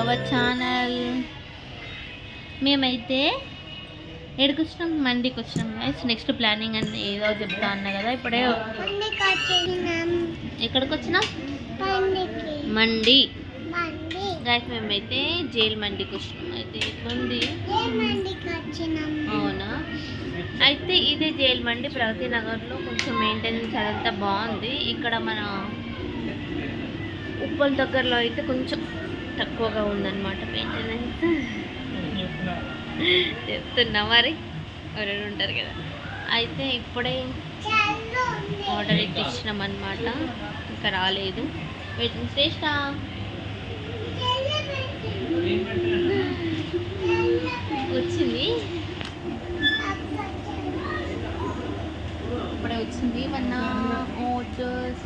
Our channel. మేమైతే ఎక్కడికి వచ్చినాం, మండికి వచ్చినాం గైస్. నెక్స్ట్ ప్లానింగ్ అని ఏదో చెప్తా అన్నా కదా, ఇప్పుడే ఎక్కడికి వచ్చినాం, మండి గైస్. మేమైతే జైల్ మండికి వచ్చినాం. అయితే ఎట్లుంది, అవునా? అయితే ఇదే జైల్ మండి ప్రగతి నగర్లో. కొంచెం మెయింటెనెన్స్ అదంతా బాగుంది. ఇక్కడ మన ఉప్పల్ దగ్గరలో అయితే కొంచెం తక్కువగా ఉందన్నమాట మెయింటెనెన్స్. చెప్తున్నా మరి, ఎవరైనా ఉంటారు కదా. అయితే ఇప్పుడే ఆర్డర్ ఇచ్చినాం అన్నమాట, ఇంకా రాలేదు. వెయిటింగ్ శ్రేష్ట వచ్చింది, ఇప్పుడే వచ్చింది. మన ఆర్డర్స్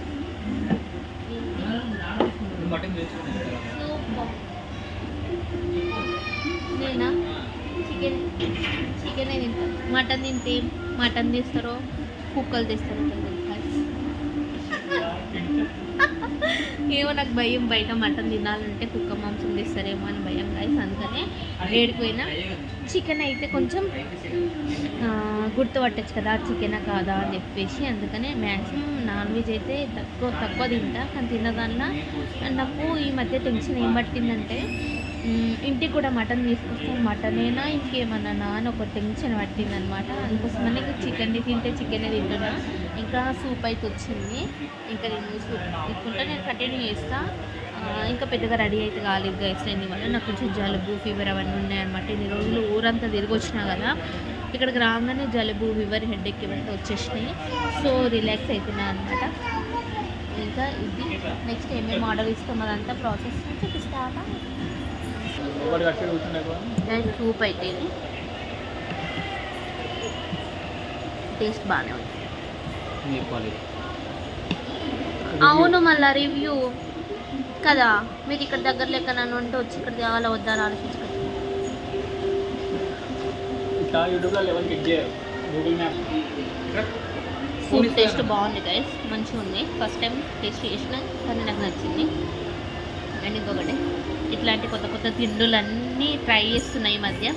నేనా చికెనే తింటాను. మటన్ తింటే మటన్ తీస్తారో కుక్కలు తీస్తారో ఏమో నాకు భయం. బయట మటన్ తినాలంటే కుక్క మాంసం తీస్తారేమో అని భయం గైస్. అందుకనే ఏడిపోయినా చికెన్ అయితే కొంచెం గుర్తుపట్టచ్చు కదా చికెనా కాదా అని చెప్పేసి. అందుకనే మ్యాక్సిమం నాన్ వెజ్ అయితే తక్కువ తింటా. కానీ తిన్నదానిలో నాకు ఈ మధ్య టెన్షన్ ఏం పట్టిందంటే, ఇంటికి కూడా మటన్ తీసుకొస్తాను, మటనేనా ఇంకేమన్నా అని ఒక టెన్షన్ పట్టిందనమాట. అందుకోసమని చికెన్ని తింటే చికెనే తింటున్నా. ఇంకా సూప్ అయితే వచ్చింది, ఇంకా నేను సూప్ తీసుకుంటా, నేను కంటిన్యూ చేస్తాను. ఇంకా పెద్దగా రెడీ అయితే కాలేదు గైస్. వల్ల నాకు కొంచెం జలుబు ఫీవర్ అవన్నీ ఉన్నాయన్నమాట. ఇన్ని రోజులు ఊరంతా తిరిగి వచ్చినా కదా, ఇక్కడికి రాగానే జలుబు ఫీవర్ హెడేక్ ఇవంతా వచ్చేసినాయి. సో రిలాక్స్ అవుతున్నా అనమాట. ఇంకా ఇది నెక్స్ట్ ఏమేమి ఆర్డర్ ఇస్తాం అదంతా ప్రాసెస్ చూపిస్తాను. సూప్ అయితే ఇది టేస్ట్ బాగానే ఉంది. అవును, మళ్ళీ రివ్యూ కదా, మీరు ఇక్కడ దగ్గర లెక్క నన్ను ఉంటే వచ్చి ఇక్కడ తేవాలా వద్దా అని ఆలోచించుకోండి. సూప్ టేస్ట్ బాగుంది గైస్, మంచిగా ఉంది. ఫస్ట్ టైం టేస్ట్ చేసిన కానీ నాకు నచ్చింది. అండ్ ఇంకొకటి, ఇట్లాంటి కొత్త కొత్త తిండులన్నీ ట్రై చేస్తున్నాయి ఈ మధ్య.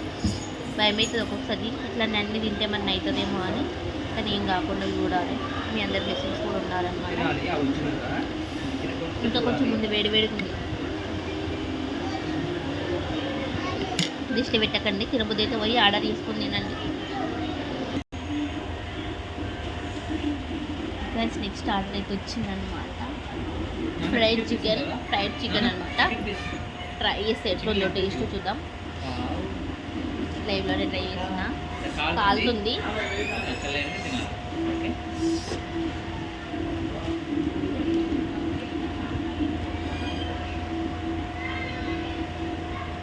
భయం అవుతుంది ఒక్కొక్కసారి, ఇట్లాంటి అన్నీ తింటే మన అవుతుందేమో అని. కానీ ఏం కాకుండా చూడాలి, మీ అందరి బ్లెస్సింగ్స్ కూడా ఉండాలన్నమాట. ఇంకా కొంచెం ముందు వేడివేడిగా ఉంది, దిష్టి పెట్టకండి. తిరుపతి అయితే పోయి ఆర్డర్ చేసుకుని తినండి. నెక్స్ట్ ఆర్డర్ అయితే వచ్చిందనమాట, ఫ్రైడ్ చికెన్ అనమాట. ట్రై చేస్తే ఎట్లుందో టేస్ట్ చూద్దాం. లైవ్లోనే ట్రై చేసిన, కాలుతుంది.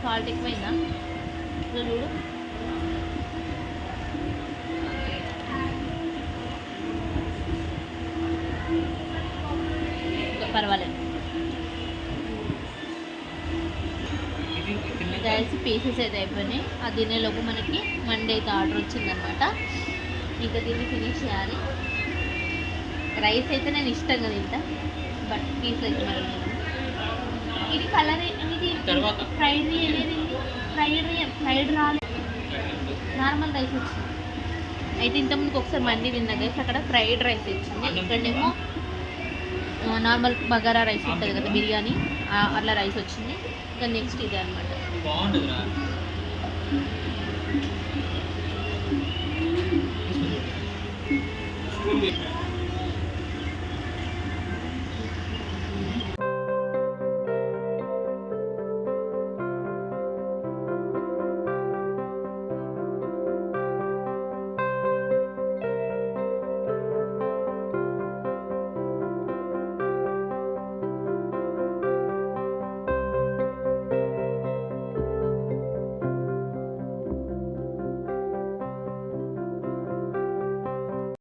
సాల్ట్ ఎక్కువైందా చూడు. పర్వాలేదు గైస్. పీసెస్ అయితే అయిపోయినాయి. ఆ తినేలోపు మనకి మండే అయితే ఆర్డర్ వచ్చిందనమాట. ఇంకా దీన్ని ఫినిష్ చేయాలి. రైస్ అయితే నేను ఇష్టంగా తింటా, బట్ పీస్ అయితే మరి ఇది కలర్ ఇది ఫ్రైడ్ రాలేదు, నార్మల్ రైస్ వచ్చింది. అయితే ఇంతకుముందుకు ఒకసారి మండి తిన్నా గైస్, అక్కడ ఫ్రైడ్ రైస్ వచ్చింది. ఇక్కడేమో నార్మల్ బగారా రైస్ ఉంటుంది కదా బిర్యానీ, అట్లా రైస్ వచ్చింది. ఇంకా నెక్స్ట్ ఇదే అనమాట.